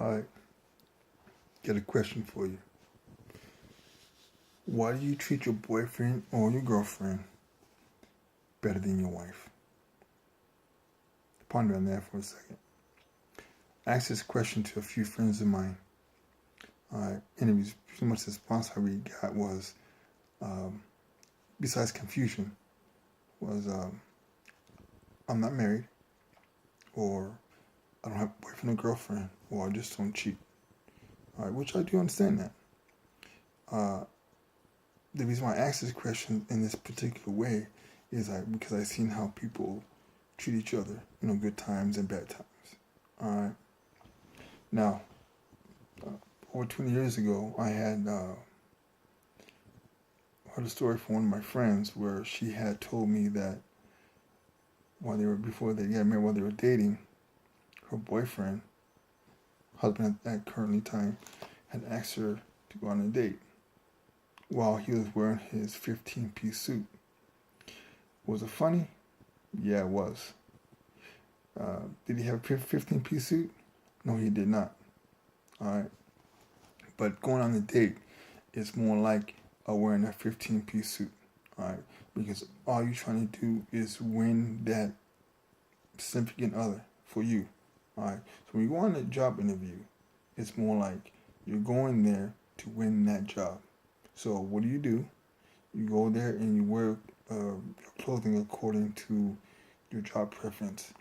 All right, got a question for you. Why do you treat your boyfriend or your girlfriend better than your wife? Ponder on that for a second. I asked this question to a few friends of mine. And it was pretty much the response I really got was, um, besides confusion, was I'm not married, or I don't have a boyfriend or girlfriend, or I just don't cheat. All right, which I do understand that. Uh, the reason why I asked this question in this particular way is because I've seen how people treat each other, good times and bad times. All right. Now, over 20 years ago, I had heard a story from one of my friends where she had told me that before they got married, while they were dating, her boyfriend, husband at currently time, had asked her to go on a date while he was wearing his 15-piece suit. Was it funny? Yeah, it was. Did he have a 15-piece suit? No, he did not. All right. But going on the date is more like wearing a 15-piece suit. All right. Because all you're trying to do is win that significant other for you. All right. So when you go on a job interview, it's more like you're going there to win that job. So what do? You go there and you wear your clothing according to your job preference.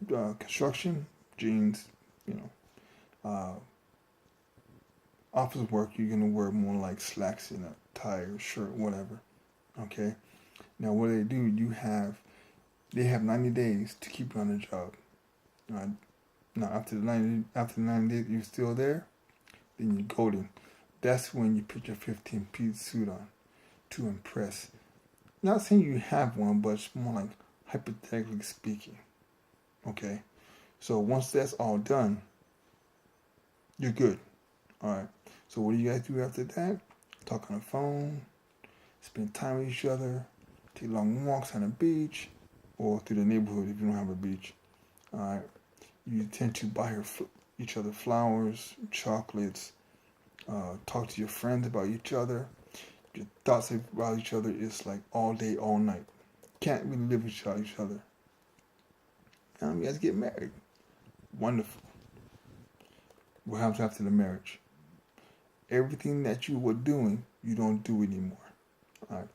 Construction, jeans, you know. Office work, you're gonna wear more like slacks and a tie or shirt, whatever. Okay. Now, what they do, they have 90 days to keep you on the job. Now, after the 90 days, you're still there, then you're golden. That's when you put your 15-piece suit on to impress. Not saying you have one, but it's more like hypothetically speaking. Okay. So once that's all done, you're good. All right. So what do you guys do after that? Talk on the phone, spend time with each other, take long walks on the beach or through the neighborhood if you don't have a beach. All right. You tend to buy each other flowers, chocolates, talk to your friends about each other. Your thoughts about each other is like all day, all night. Can't really live without each other. Now you guys get married. Wonderful. What happens after the marriage? Everything that you were doing, you don't do anymore. All right.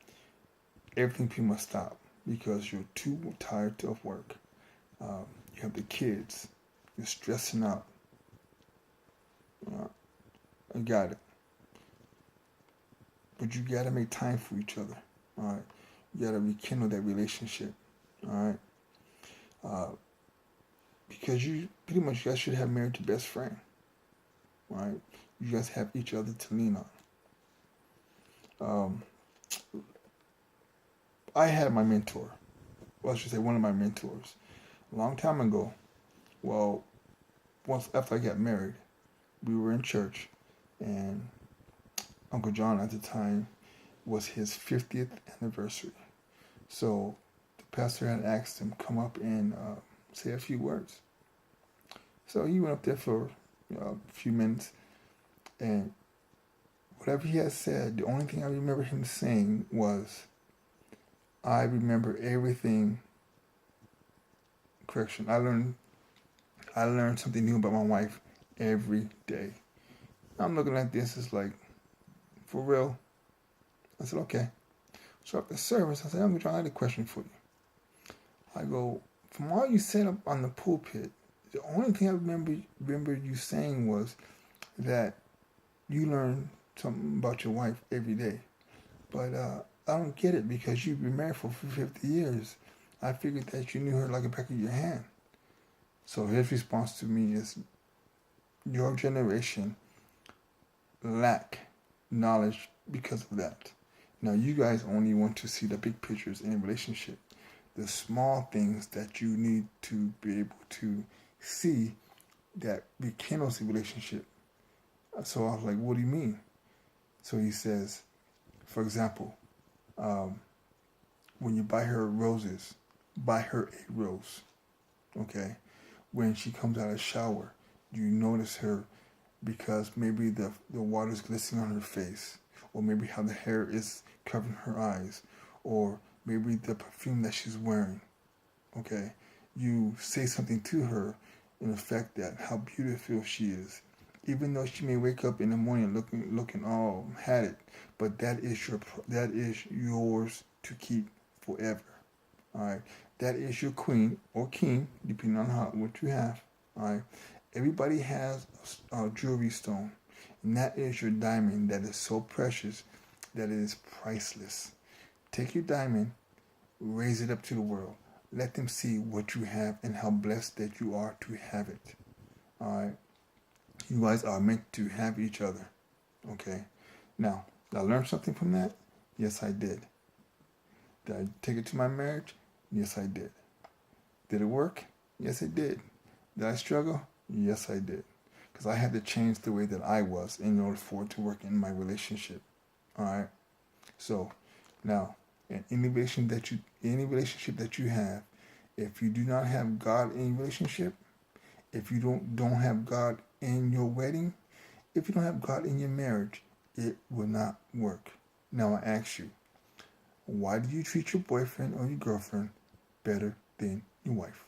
Everything pretty much stop because you're too tired of work. You have the kids. You're stressing out. I got it. But you gotta make time for each other. All right. You gotta rekindle that relationship. All right. Because you pretty much guys should have married your best friend. Right? You guys have each other to lean on. I had my mentor. Well, I should say one of my mentors. A long time ago. Well, once after I got married, we were in church, and Uncle John at the time was his 50th anniversary. So the pastor had asked him come up and say a few words. So he went up there for a few minutes, and whatever he had said, the only thing I remember him saying was, I remember everything. Correction, I learned something new about my wife every day. I'm looking at this, it's like, for real? I said, okay. So after service, I said, I'm going to try a question for you. I go, from all you said up on the pulpit, the only thing I remember you saying was that you learn something about your wife every day. But I don't get it because you've been married for 50 years. I figured that you knew her like the back of your hand. So his response to me is, your generation lack knowledge because of that. Now you guys only want to see the big pictures in a relationship. The small things that you need to be able to see that rekindles the relationship. So I was like, what do you mean? So he says, for example, when you buy her roses, buy her a rose. Okay? When she comes out of the shower, You notice her because maybe the water's glistening on her face, or maybe how the hair is covering her eyes, or maybe the perfume that she's wearing. Okay, you say something to her in effect that how beautiful she is, even though she may wake up in the morning looking all had it, but that is yours to keep forever. All right, that is your queen or king, depending on what you have. All right, everybody has a jewelry stone, and that is your diamond that is so precious that it is priceless. Take your diamond, raise it up to the world. Let them see what you have and how blessed that you are to have it. All right, you guys are meant to have each other. Okay, now did I learn something from that? Yes, I did. Did I take it to my marriage? Yes, I did. Did it work? Yes, it did. Did I struggle? Yes, I did. Because I had to change the way that I was in order for it to work in my relationship. All right. So now, in any relationship that you have, if you do not have God in your relationship, if you don't have God in your wedding, if you don't have God in your marriage, it will not work. Now I ask you, why do you treat your boyfriend or your girlfriend better than your wife?